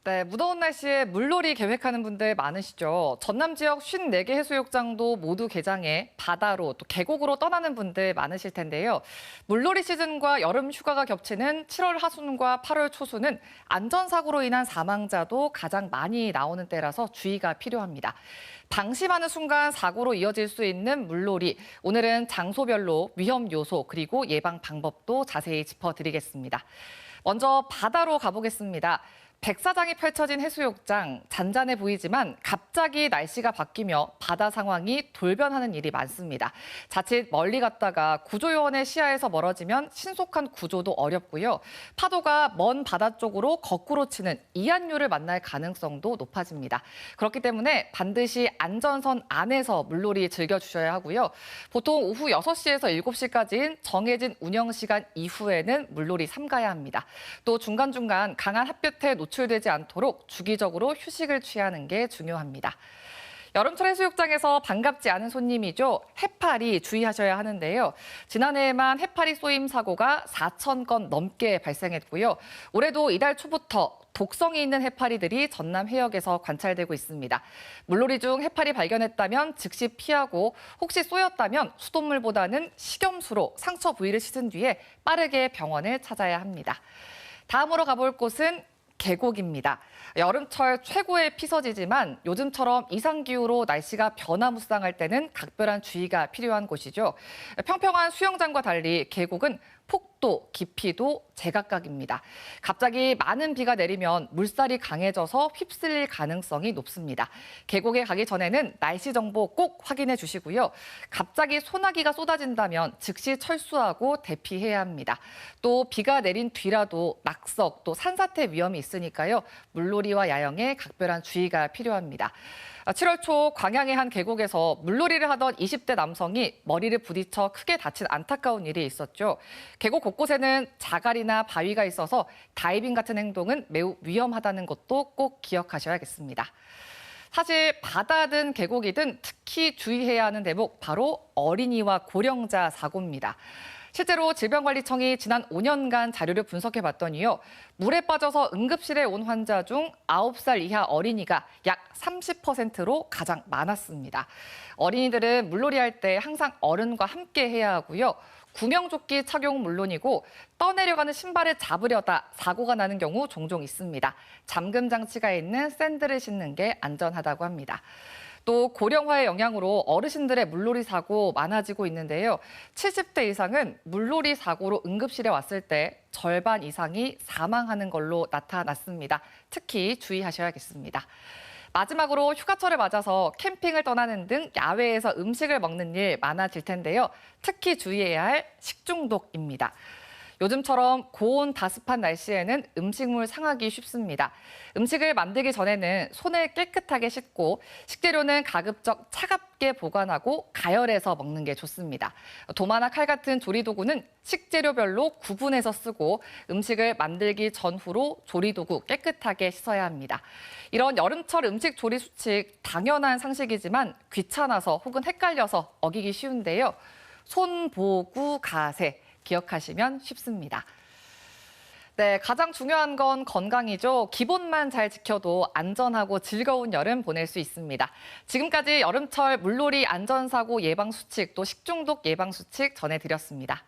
네, 무더운 날씨에 물놀이 계획하는 분들 많으시죠. 전남 지역 54개 해수욕장도 모두 개장해 바다로 또 계곡으로 떠나는 분들 많으실 텐데요. 물놀이 시즌과 여름 휴가가 겹치는 7월 하순과 8월 초순은 안전사고로 인한 사망자도 가장 많이 나오는 때라서 주의가 필요합니다. 방심하는 순간 사고로 이어질 수 있는 물놀이. 오늘은 장소별로 위험 요소 그리고 예방 방법도 자세히 짚어드리겠습니다. 먼저 바다로 가보겠습니다. 백사장이 펼쳐진 해수욕장, 잔잔해 보이지만 갑자기 날씨가 바뀌며 바다 상황이 돌변하는 일이 많습니다. 자칫 멀리 갔다가 구조요원의 시야에서 멀어지면 신속한 구조도 어렵고요. 파도가 먼 바다 쪽으로 거꾸로 치는 이안류를 만날 가능성도 높아집니다. 그렇기 때문에 반드시 안전선 안에서 물놀이 즐겨주셔야 하고요. 보통 오후 6시에서 7시까지인 정해진 운영 시간 이후에는 물놀이 삼가야 합니다. 또 중간중간 강한 햇볕에 노출되지 않도록 주기적으로 휴식을 취하는 게 중요합니다. 여름철 해수욕장에서 반갑지 않은 손님이죠. 해파리 주의하셔야 하는데요. 지난해에만 해파리 쏘임 사고가 4,000건 넘게 발생했고요. 올해도 이달 초부터 독성이 있는 해파리들이 전남 해역에서 관찰되고 있습니다. 물놀이 중 해파리 발견했다면 즉시 피하고 혹시 쏘였다면 수돗물보다는 식염수로 상처 부위를 씻은 뒤에 빠르게 병원을 찾아야 합니다. 다음으로 가볼 곳은 계곡입니다. 여름철 최고의 피서지지만 요즘처럼 이상기후로 날씨가 변화무쌍할 때는 각별한 주의가 필요한 곳이죠. 평평한 수영장과 달리 계곡은 폭도, 깊이도 제각각입니다. 갑자기 많은 비가 내리면 물살이 강해져서 휩쓸릴 가능성이 높습니다. 계곡에 가기 전에는 날씨 정보 꼭 확인해 주시고요. 갑자기 소나기가 쏟아진다면 즉시 철수하고 대피해야 합니다. 또 비가 내린 뒤라도 낙석, 또 산사태 위험이 있으니까요. 물놀이와 야영에 각별한 주의가 필요합니다. 7월 초 광양의 한 계곡에서 물놀이를 하던 20대 남성이 머리를 부딪혀 크게 다친 안타까운 일이 있었죠. 계곡 곳곳에는 자갈이나 바위가 있어서 다이빙 같은 행동은 매우 위험하다는 것도 꼭 기억하셔야겠습니다. 사실 바다든 계곡이든 특히 주의해야 하는 대목 바로 어린이와 고령자 사고입니다. 실제로 질병관리청이 지난 5년간 자료를 분석해봤더니요. 물에 빠져서 응급실에 온 환자 중 9살 이하 어린이가 약 30%로 가장 많았습니다. 어린이들은 물놀이할 때 항상 어른과 함께 해야 하고요. 구명조끼 착용 물론이고 떠내려가는 신발을 잡으려다 사고가 나는 경우 종종 있습니다. 잠금 장치가 있는 샌들을 신는 게 안전하다고 합니다. 또 고령화의 영향으로 어르신들의 물놀이 사고 많아지고 있는데요. 70대 이상은 물놀이 사고로 응급실에 왔을 때 절반 이상이 사망하는 걸로 나타났습니다. 특히 주의하셔야겠습니다. 마지막으로 휴가철을 맞아서 캠핑을 떠나는 등 야외에서 음식을 먹는 일 많아질 텐데요. 특히 주의해야 할 식중독입니다. 요즘처럼 고온 다습한 날씨에는 음식물 상하기 쉽습니다. 음식을 만들기 전에는 손을 깨끗하게 씻고 식재료는 가급적 차갑게 보관하고 가열해서 먹는 게 좋습니다. 도마나 칼 같은 조리도구는 식재료별로 구분해서 쓰고 음식을 만들기 전후로 조리도구 깨끗하게 씻어야 합니다. 이런 여름철 음식 조리 수칙 당연한 상식이지만 귀찮아서 혹은 헷갈려서 어기기 쉬운데요. 손 보고 가세. 기억하시면 쉽습니다. 네, 가장 중요한 건 건강이죠. 기본만 잘 지켜도 안전하고 즐거운 여름 보낼 수 있습니다. 지금까지 여름철 물놀이 안전사고 예방 수칙 또 식중독 예방 수칙 전해드렸습니다.